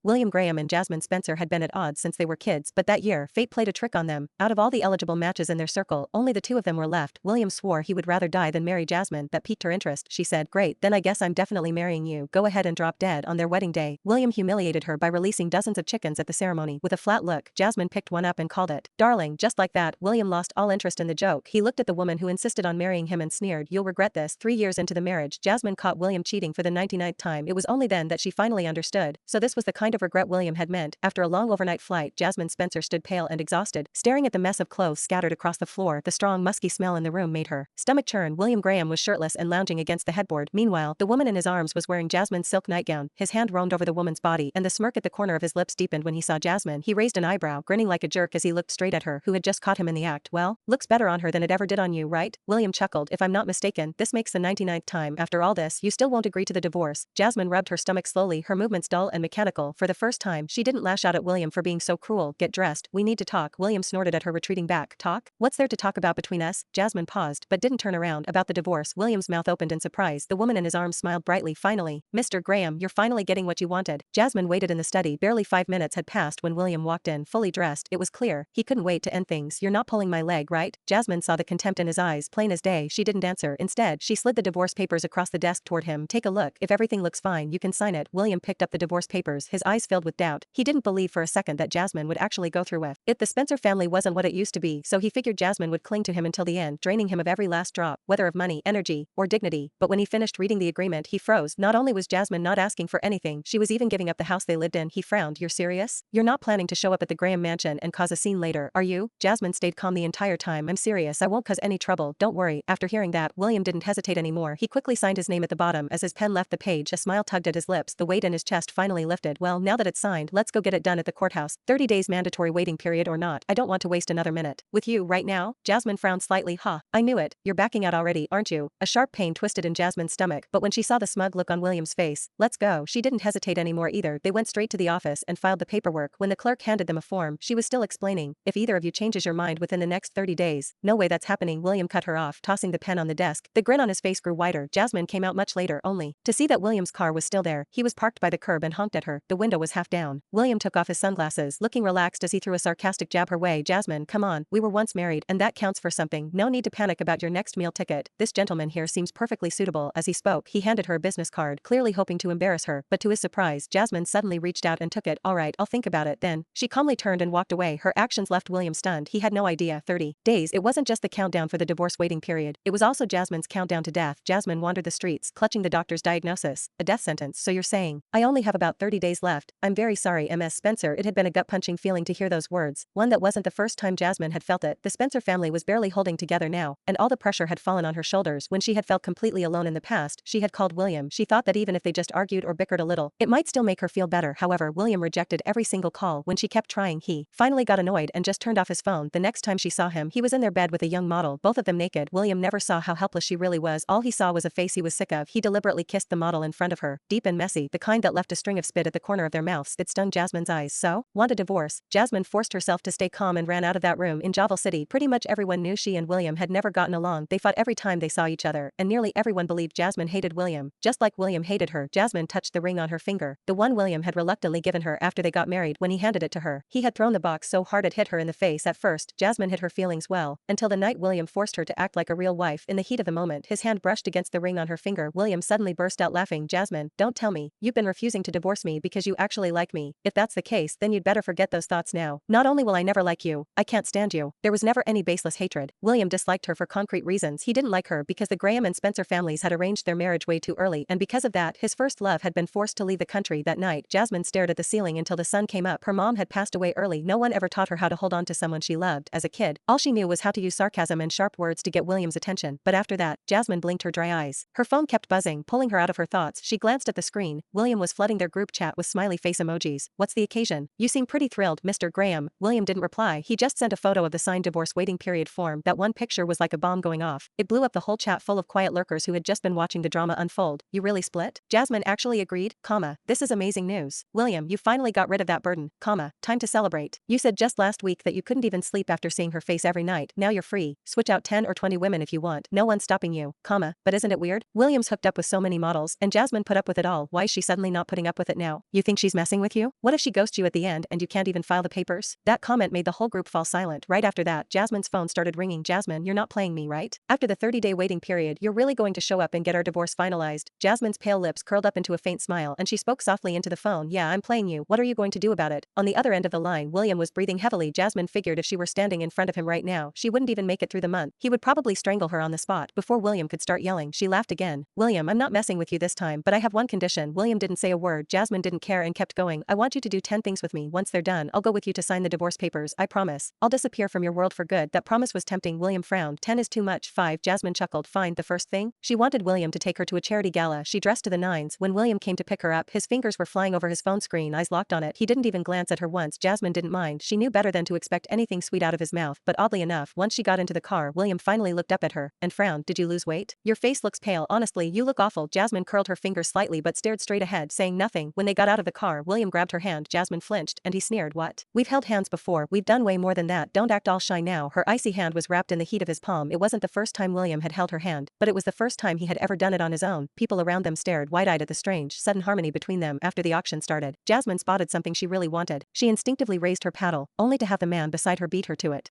William Graham and Jasmine Spencer had been at odds since they were kids, but that year, fate played a trick on them. Out of all the eligible matches in their circle, only the two of them were left. William swore he would rather die than marry Jasmine. That piqued her interest. She said, "Great, then I guess I'm definitely marrying you. Go ahead and drop dead." On their wedding day, William humiliated her by releasing dozens of chickens at the ceremony. With a flat look, Jasmine picked one up and called it "Darling." Just like that, William lost all interest in the joke. He looked at the woman who insisted on marrying him and sneered, "You'll regret this." 3 years into the marriage, Jasmine caught William cheating for the 99th time. It was only then that she finally understood. So this was the kind of regret William had meant. After a long overnight flight, Jasmine Spencer stood pale and exhausted, staring at the mess of clothes scattered across the floor. The strong, musky smell in the room made her stomach churn. William Graham was shirtless and lounging against the headboard. Meanwhile, the woman in his arms was wearing Jasmine's silk nightgown. His hand roamed over the woman's body, and the smirk at the corner of his lips deepened when he saw Jasmine. He raised an eyebrow, grinning like a jerk as he looked straight at her, who had just caught him in the act. "Well, looks better on her than it ever did on you, right?" William chuckled. "If I'm not mistaken, this makes the 99th time. After all this, you still won't agree to the divorce." Jasmine rubbed her stomach slowly, her movements dull and mechanical. For the first time, she didn't lash out at William for being so cruel. "Get dressed. We need to talk." William snorted at her, retreating back. "Talk? What's there to talk about between us?" Jasmine paused, but didn't turn around. "About the divorce." William's mouth opened in surprise. The woman in his arms smiled brightly. "Finally, Mr. Graham, you're finally getting what you wanted." Jasmine waited in the study. Barely 5 minutes had passed when William walked in, fully dressed. It was clear he couldn't wait to end things. "You're not pulling my leg, right?" Jasmine saw the contempt in his eyes, plain as day. She didn't answer. Instead, she slid the divorce papers across the desk toward him. "Take a look. If everything looks fine, you can sign it." William picked up the divorce papers, his eyes filled with doubt. He didn't believe for a second that Jasmine would actually go through with it. The Spencer family wasn't what it used to be, so he figured Jasmine would cling to him until the end, draining him of every last drop, whether of money, energy, or dignity. But when he finished reading the agreement, he froze. Not only was Jasmine not asking for anything, she was even giving up the house they lived in. He frowned. "You're serious? You're not planning to show up at the Graham mansion and cause a scene later, are you?" Jasmine stayed calm the entire time. "I'm serious. I won't cause any trouble. Don't worry." After hearing that, William didn't hesitate anymore. He quickly signed his name at the bottom. As his pen left the page, a smile tugged at his lips. The weight in his chest finally lifted. "Well, now that it's signed, let's go get it done at the courthouse. 30 days mandatory waiting period or not, I don't want to waste another minute. With you right now?" Jasmine frowned slightly. "Huh. I knew it. You're backing out already, aren't you?" A sharp pain twisted in Jasmine's stomach, but when she saw the smug look on William's face, "Let's go," she didn't hesitate anymore either. They went straight to the office and filed the paperwork. When the clerk handed them a form, she was still explaining, "If either of you changes your mind within the next 30 days. No way that's happening." William cut her off, tossing the pen on the desk. The grin on his face grew wider. Jasmine came out much later, only to see that William's car was still there. He was parked by the curb and honked at her. The window was half down. William took off his sunglasses, looking relaxed as he threw a sarcastic jab her way. "Jasmine, come on, we were once married, and that counts for something. No need to panic about your next meal ticket. This gentleman here seems perfectly suitable." As he spoke, he handed her a business card, clearly hoping to embarrass her, but to his surprise, Jasmine suddenly reached out and took it. "All right, I'll think about it then." She calmly turned and walked away. Her actions left William stunned. He had no idea. 30 days. It wasn't just the countdown for the divorce waiting period. It was also Jasmine's countdown to death. Jasmine wandered the streets, clutching the doctor's diagnosis. "A death sentence. So you're saying I only have about 30 days left. I'm very sorry, Ms. Spencer." It had been a gut-punching feeling to hear those words, one that wasn't the first time Jasmine had felt it. The Spencer family was barely holding together now, and all the pressure had fallen on her shoulders. When she had felt completely alone in the past, she had called William. She thought that even if they just argued or bickered a little, it might still make her feel better. However, William rejected every single call. When she kept trying, he finally got annoyed and just turned off his phone. The next time she saw him, he was in their bed with a young model, both of them naked. William never saw how helpless she really was. All he saw was a face he was sick of. He deliberately kissed the model in front of her, deep and messy, the kind that left a string of spit at the corner of their mouths. It stung Jasmine's eyes. "So? Want a divorce?" Jasmine forced herself to stay calm and ran out of that room. In GoodNovel City, pretty much everyone knew she and William had never gotten along. They fought every time they saw each other, and nearly everyone believed Jasmine hated William. Just like William hated her, Jasmine touched the ring on her finger, the one William had reluctantly given her after they got married. When he handed it to her, he had thrown the box so hard it hit her in the face. At first, Jasmine hid her feelings well, until the night William forced her to act like a real wife. In the heat of the moment, his hand brushed against the ring on her finger. William suddenly burst out laughing. "Jasmine, don't tell me you've been refusing to divorce me because you actually like me. If that's the case, then you'd better forget those thoughts now. Not only will I never like you, I can't stand you." There was never any baseless hatred. William disliked her for concrete reasons. He didn't like her because the Graham and Spencer families had arranged their marriage way too early, and because of that, his first love had been forced to leave the country. That night, Jasmine stared at the ceiling until the sun came up. Her mom had passed away early. No one ever taught her how to hold on to someone she loved. As a kid, all she knew was how to use sarcasm and sharp words to get William's attention. But after that, Jasmine blinked her dry eyes. Her phone kept buzzing, pulling her out of her thoughts. She glanced at the screen. William was flooding their group chat with smiley face emojis. "What's the occasion? You seem pretty thrilled, Mr. Graham." William didn't reply. He just sent a photo of the signed divorce waiting period form. That one picture was like a bomb going off. It blew up the whole chat full of quiet lurkers who had just been watching the drama unfold. "You really split?" Jasmine actually agreed, "This is amazing news. William, you finally got rid of that burden, time to celebrate. You said just last week that you couldn't even sleep after seeing her face every night. Now you're free. Switch out 10 or 20 women if you want. No one's stopping you, but isn't it weird? William's hooked up with so many models, and Jasmine put up with it all. Why is she suddenly not putting up with it now? You think think she's messing with you? What if she ghosts you at the end and you can't even file the papers? That comment made the whole group fall silent. Right after that, Jasmine's phone started ringing. Jasmine, you're not playing me, right? After the 30-day waiting period, you're really going to show up and get our divorce finalized? Jasmine's pale lips curled up into a faint smile and she spoke softly into the phone. Yeah, I'm playing you. What are you going to do about it? On the other end of the line, William was breathing heavily. Jasmine figured if she were standing in front of him right now, she wouldn't even make it through the month. He would probably strangle her on the spot. Before William could start yelling, she laughed again. William, I'm not messing with you this time, but I have one condition. William didn't say a word. Jasmine didn't care and kept going. I want you to do 10 things with me. Once they're done, I'll go with you to sign the divorce papers. I promise. I'll disappear from your world for good. That promise was tempting. William frowned. 10 is too much. 5. Jasmine chuckled. Fine. The first thing? She wanted William to take her to a charity gala. She dressed to the nines. When William came to pick her up, his fingers were flying over his phone screen, eyes locked on it. He didn't even glance at her once. Jasmine didn't mind. She knew better than to expect anything sweet out of his mouth, but oddly enough, once she got into the car, William finally looked up at her and frowned. Did you lose weight? Your face looks pale. Honestly, you look awful. Jasmine curled her fingers slightly but stared straight ahead, saying nothing. When they got out of the car, William grabbed her hand. Jasmine flinched, and he sneered. What? We've held hands before. We've done way more than that. Don't act all shy now. Her icy hand was wrapped in the heat of his palm. It wasn't the first time William had held her hand, but it was the first time he had ever done it on his own. People around them stared wide-eyed at the strange, sudden harmony between them. After the auction started, Jasmine spotted something she really wanted. She instinctively raised her paddle, only to have the man beside her beat her to it.